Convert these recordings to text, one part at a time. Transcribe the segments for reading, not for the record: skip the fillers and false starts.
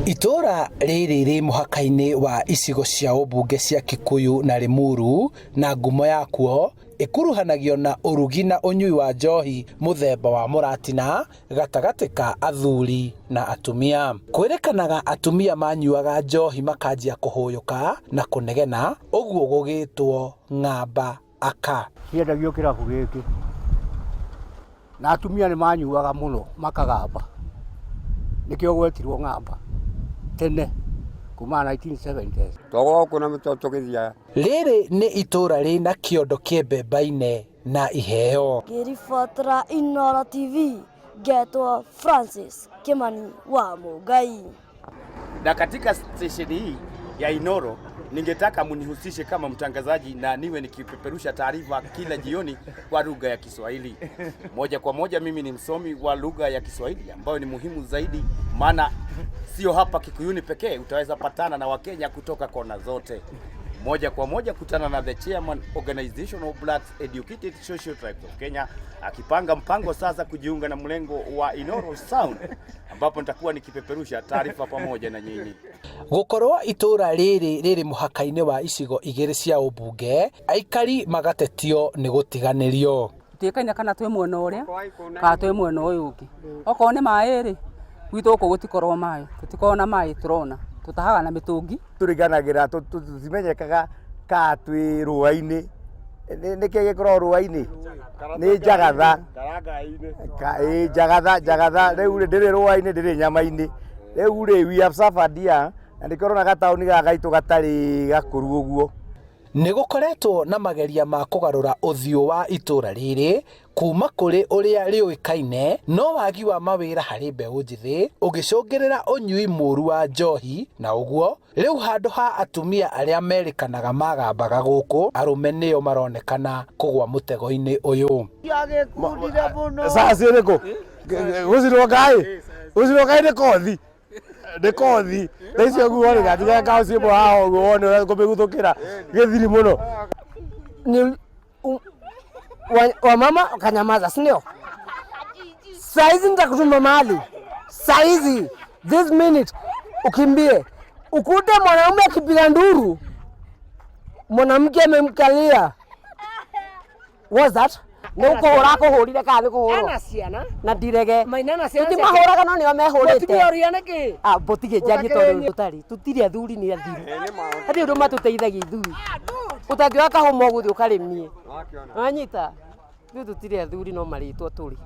Ituura riri ri muhaka-ini wa icigo cia ubunge cia Kikuyu na Limuru na Ngumo yakuo ikuruhanagio na urugi na unyui wa njohi muthemba wa muratina gatagati ka athuri na atumia. Kuirikanaga atumia manyuaga njohi makanjia kuhuyuka na kunegena, uguo gugitwo Ngamba Aka. Ciendagio kirabu giki na atumia ni manyuaga muno makagamba, nikio gwetirwo Ngamba tene kuma 1970s. Togo kuna mitoto githia. Riri ni itura rina kiondo kiembembaine na iheo. Ngirifuatira Inoro TV, gwitwo Francis Kimani wa Mugai. Na katika station hii ya Inoro ningetaka munihusishe kama mtangazaji na niwe nikipeperusha taarifa kila jioni kwa lugha ya Kiswahili. Moja kwa moja mimi ni msomi wa lugha ya Kiswahili ambayo ni muhimu zaidi, maana sio hapa Kikuyuni pekee, utaweza patana na Wakenya kutoka kona zote. Moja kwa moja kutana na the chairman Organization of Blacks Educated Social Tribes of Kenya akipanga mpango sasa kujiunga na mlengo wa Inoro Sound, ambapo nitakuwa nikipeperusha taarifa pamoja na nyinyi. Gukorwa itura riri muhaka-ini wa icigo igiri cia ubunge, aikari magatetio ni gutiganirio. Tikanya kana twe mwena uria ka twe mwena uyu ungi. Oko ni mairi gwitwo ko gutikorwo mai, tutikona mai turona tutahaga na mitungi turiganagira tuzimenyekaga ka twi ruwa-ini nike gikorwo ruwa-ini ni njagatha ka njagatha riu ndiri ruwa-ini ndiri nyama-ini riu ri we have suffered here na ndikorona gatauni gagaitu gatari gakuru uguo. Ni gukoretwo na mageria ma kugarura uthio wa itura riri kuma kuri uria riuikaine, no wagi wa mawira hari mbeu njithi ugicungirira unyui muru wa njohi, na uguo riu handu ha atumia aria merikanaga magambaga guku, arume nio maronekana kugwa mutego-ini uyu. Sasa riko uziro gai de kothi de kothi ndio guo ri gatiga kao cibo hao guone ko biguthukira githiri muno ni wa mama kanyamaza, sinio? Saizi nitakutuma mahali saizi, this minute ukimbie ukute mwanaume akipiga nduru mwanamke amemkalia. What's that? Nuko urako hurire ka kuhuro ana ciana na direge mainana ciana ti mahuraga no nio mehurite botigeria niki botige jari tondu tutari tutire athuri ni athiru ati undu matuteithagia ithuri utangioka kahomo guthi ukarimie anyita ni tutire athuri no maritwo turi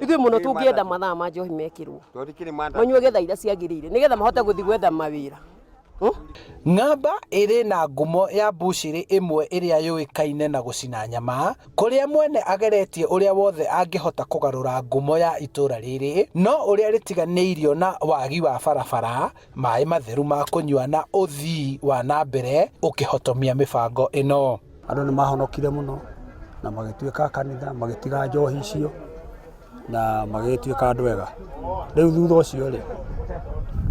ithui muno tungienda mathaa ma njohi mekirwo manyue getha iria ciagirire nigetha mahote guthi gwetha mawira. Ngamba iri na ngumo ya bushiri imwe iria yuikaine na gucina nyama, kuria mwene ageretie uria wothe angihota kugarura ngumo ya itura riri, no uria ritiganiirio na wagi wa barabara, mai matheru ma kunyua na uthii wa nambere ukihotomia mibango ino. Andu ni mahonokire muno na magituika kanitha, magitiga njohi icio na magituika andu ega. Riu thutha ucio ri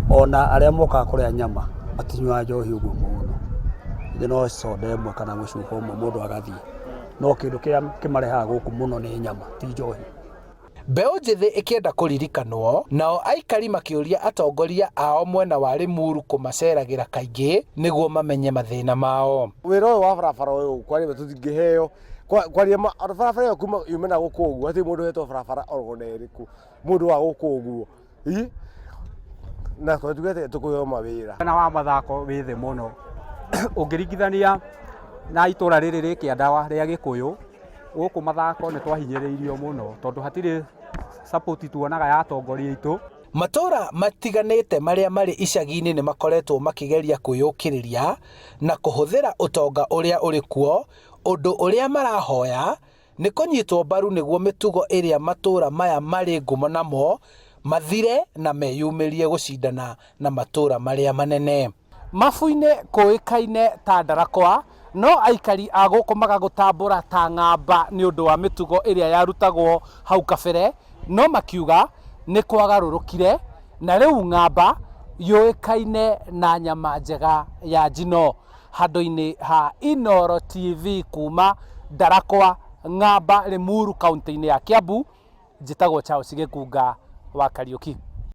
ona aria moka kuria nyama atinywa njohi uguo muno, no soda imwe kana mucuba umwe mundu agathii, no kindu kiria kimarehaga guku muno ni nyama ti njohi. Mbeu njithi ikienda kuririkanwo, nao aikari makiuria atongoria ao mwena wa Limuru kumaceragira kaingi niguo mamenye mathina mao. Wira uyu wa barabara uyu kwari tutingiheo kwari barabara yo kuma yumena guku uguo ati mundu hetwo barabara orgoneriku mundu wa guku uguo na twetugete tukuyo mawira na wa mathako withe muno ungiringithania na itura riri rikiandawa ria Gikuyu. Guku mathako ni twahinyiriirio muno tondu hatiri support tuonaga ya atongoria itu. Matura matiganite maria mari icagi-ini ni makoretwo makigeria kuyukiriria na kuhuthira utonga uria uri kuo, undu uria marahoya ni kunyitwo mbaru niguo mitugo iria matura maya mari ngumo namo mathire na meyumirie gucindana na matura maria manene. Mafu-ine kuikaine ta ndarakwa, no aikari a guku magagutambura ta Ngamba ni undu wa mitugo iria yarutagwo hau kabere, no makiuga ni kwagarurukire na riu Ngamba yuikaine na nyama njega ya njino. Handu-ini ha Inoro TV kuma ndarakwa Ngamba Limuru kaunti-ini ya Kiambu, njitagwo Charles Gikunga wa Kariuki.